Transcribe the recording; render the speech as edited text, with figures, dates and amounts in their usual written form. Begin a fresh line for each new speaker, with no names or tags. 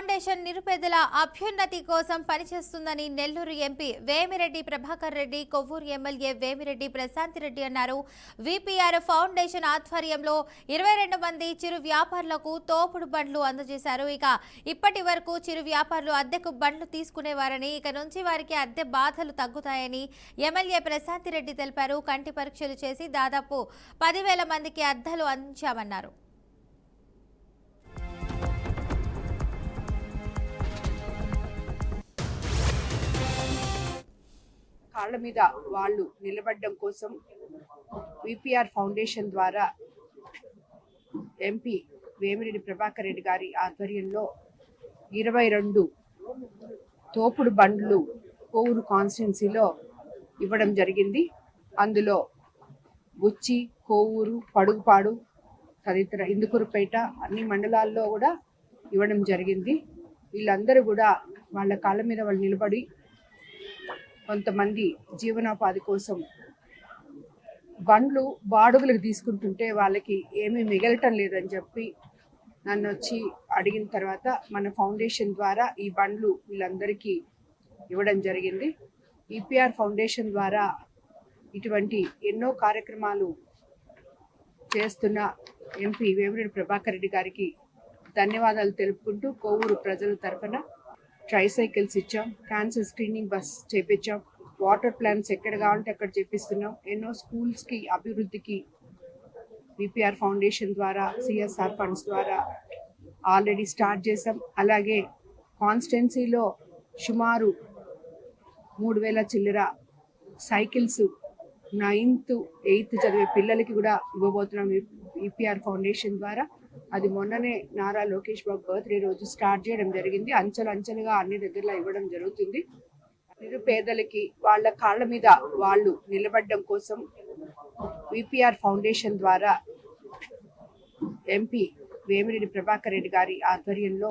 Foundation నిరుపేదల అభ్యున్నతి కోసం పనిచేస్తుందని నెల్లూరు ఎంపీ వేమిరెడ్డి ప్రభాకర్ రెడ్డి, కొవ్వూరు ఎమ్మెల్యే వేమిరెడ్డి ప్రశాంత్ రెడ్డి అన్నారు. విపిఆర్ ఫౌండేషన్ ఆధ్వర్యంలో 22 మంది చిరు వ్యాపారులకు తోపుడు బండ్లు అందజేశారు. ఇప్పటి వరకు చిరు వ్యాపారులు అద్దెకు బండ్లు తీసుకునేవారని, ఇక నుంచి వారికి అద్దె బాధలు తగ్గుతాయని ఎమ్మెల్యే ప్రశాంత్ రెడ్డి తెలిపారు. కంటి పరీక్షలు చేసి దాదాపు 10,000 మందికి అద్దెలు అందించామన్నారు.
కాళ్ళ మీద వాళ్ళు నిలబడడం కోసం విపిఆర్ ఫౌండేషన్ ద్వారా ఎంపీ వేమిరెడ్డి ప్రభాకర్ రెడ్డి గారి ఆధ్వర్యంలో 22 తోపుడు బండ్లు కోవూరు కాన్స్టిట్యున్సీలో ఇవ్వడం జరిగింది. అందులో బుచ్చి, కోవూరు, పడుగుపాడు తదితర ఇందుకూరుపేట అన్ని మండలాల్లో కూడా ఇవ్వడం జరిగింది. వీళ్ళందరూ కూడా వాళ్ళ కాళ్ళ మీద వాళ్ళు నిలబడి కొంతమంది జీవనోపాధి కోసం బండ్లు బాడుగులకు తీసుకుంటుంటే వాళ్ళకి ఏమీ మిగలటం లేదని చెప్పి నన్ను వచ్చి అడిగిన తర్వాత మన ఫౌండేషన్ ద్వారా ఈ బండ్లు వీళ్ళందరికీ ఇవ్వడం జరిగింది. ఈపీఆర్ ఫౌండేషన్ ద్వారా ఇటువంటి ఎన్నో కార్యక్రమాలు చేస్తున్న ఎంపీ వేమిరెడ్డి ప్రభాకర్ రెడ్డి గారికి ధన్యవాదాలు తెలుపుకుంటూ కోవూరు ప్రజల తరఫున ట్రైసైకిల్స్ ఇచ్చాం, క్యాన్సర్ స్క్రీనింగ్ బస్ చేపించాం, వాటర్ ప్లాంట్స్ ఎక్కడ కావాలంటే అక్కడ చేపిస్తున్నాం. ఎన్నో స్కూల్స్కి అభివృద్ధికి విపిఆర్ ఫౌండేషన్ ద్వారా సిఎస్ఆర్ ఫండ్స్ ద్వారా ఆల్రెడీ స్టార్ట్ చేసాం. అలాగే కాన్స్టిట్యున్సీలో సుమారు 3,000 చిల్లర సైకిల్స్ 9th 8th చదివే పిల్లలకి కూడా ఇవ్వబోతున్నాం విపిఆర్ ఫౌండేషన్ ద్వారా. అది మొన్ననే నారా లోకేష్ బాబు బర్త్డే రోజు స్టార్ట్ చేయడం జరిగింది. అంచెలుగా అన్ని దగ్గరలో ఇవ్వడం జరుగుతుంది. నిరుపేదలకి వాళ్ళ కాళ్ళ మీద వాళ్ళు నిలబడడం కోసం విపిఆర్ ఫౌండేషన్ ద్వారా ఎంపీ వేమిరెడ్డి ప్రభాకర్ రెడ్డి గారి ఆధ్వర్యంలో